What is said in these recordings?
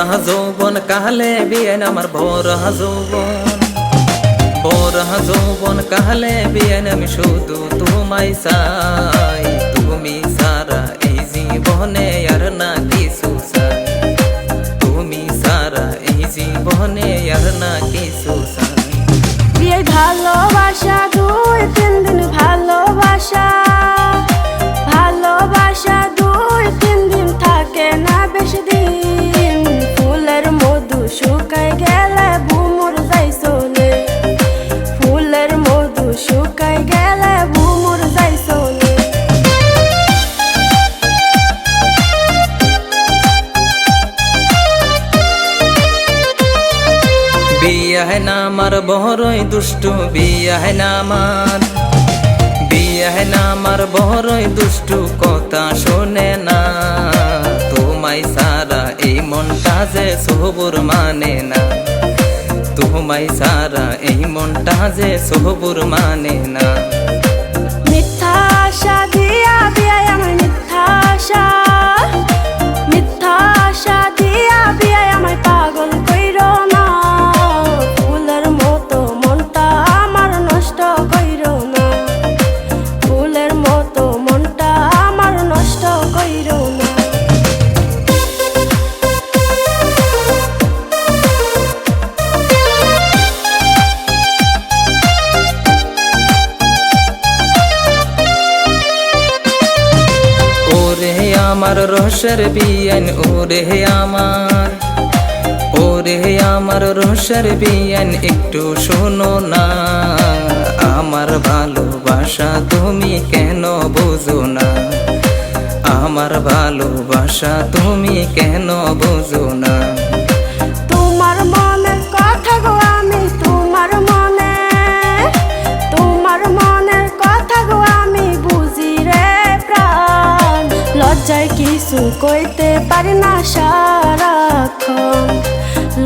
ভরা যৌবন কালে বিয়েন আমার ভরা যৌবন, ভরা যৌবন কালে বিয়েন আমি শুধু তোমায় চাই। তুমি সারা এই জীবনে আর না কিছু চাই, তুমি সারা এই জীবনে আর না কিছু চাই। বিয়ে ভালোবাসা 2-3 দিন ভালোবাসা, ভালোবাসা 2-3 দিন থাকে না বেশি দিন। ফুলের মধু শুকায় গেলে ভুমুর যাই চলে, ফুলের মধু শুকায় গেলে ভুমুর যাই চলে। বিয়া है ना আমার বড়ই দুষ্টু, বিয়া है না আমার, বিয়া है না আমার বড়ই দুষ্টু, কথা শোনে না। তোমায় সারা এই মনটা যে সবুর মানে না, তোমায় সারা এই মনটা যে সবুর মানে না। মিথ্যা আশা দিয়া বিয়ায় আমার মিথ্যা আশা, মিথ্যা আশা দিয়া বিয়ায় আমায় পাগল কইরো না। ফুলের মতো মনটা আমার নষ্ট কইরো না, ফুলের মতো মনটা আমার নষ্ট কইরো না। ওরে আমার রসের বিয়ান, ওরে আমার, ওরে আমার রসের বিয়ান একটু শোনো না। আমার ভালোবাসা তুমি কেন বোঝো না, আমার ভালোবাসা তুমি কেন বোঝো না। তোমার মনের কথা গো আমি তোমার মনে, তোমার মনের কথা গো আমি বুঝি রে প্রাণ। লজ্জায় কিছু কইতে পারি না সারাক্ষণ,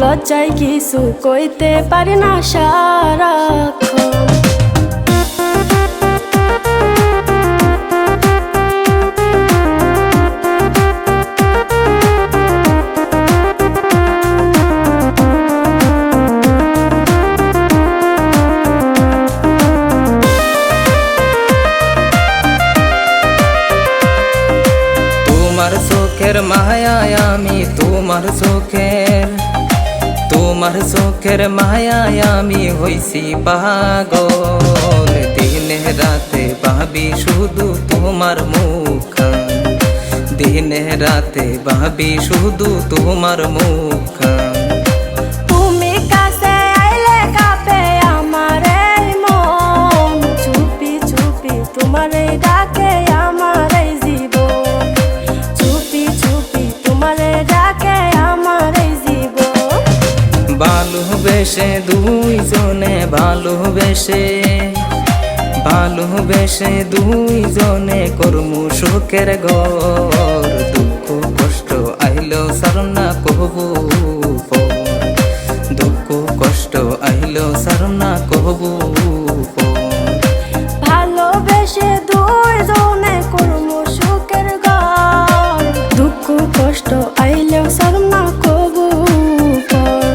লজ্জায় কিছু কইতে পারি না সারাক্ষণ। তোমার চোখের মায়ায় আমি, তোমার চোখের, তোমার চোখের মায়ায় আমি হইছি পাগল। দিনে রাতে ভাবি শুধু তোমার মুখখান, দিনে রাতে ভাবি শুধু তোমার মুখখান। তুমি কাছে আইলে কাঁপে আমার এই মন, চুপি চুপি তোমারে ডাকে আমার এই জীবন, চুপি চুপি তোমারে ডাকে আমার এই জীবন। ভালোবেসে দুইজনে ভালোবেসে, ভালোবেসে দুইজনে করমু সুখের ঘর। দুঃখ কষ্ট আইলো সারনা কহবু পর, দুঃখ কষ্ট আইলো সারনা কহবু পর। ভালোবেসে দুইজনে করমু সুখের ঘর, দুঃখ কষ্ট আইলেও শরম না কবু পর,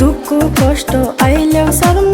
দুঃখ কষ্ট আইলেও শরম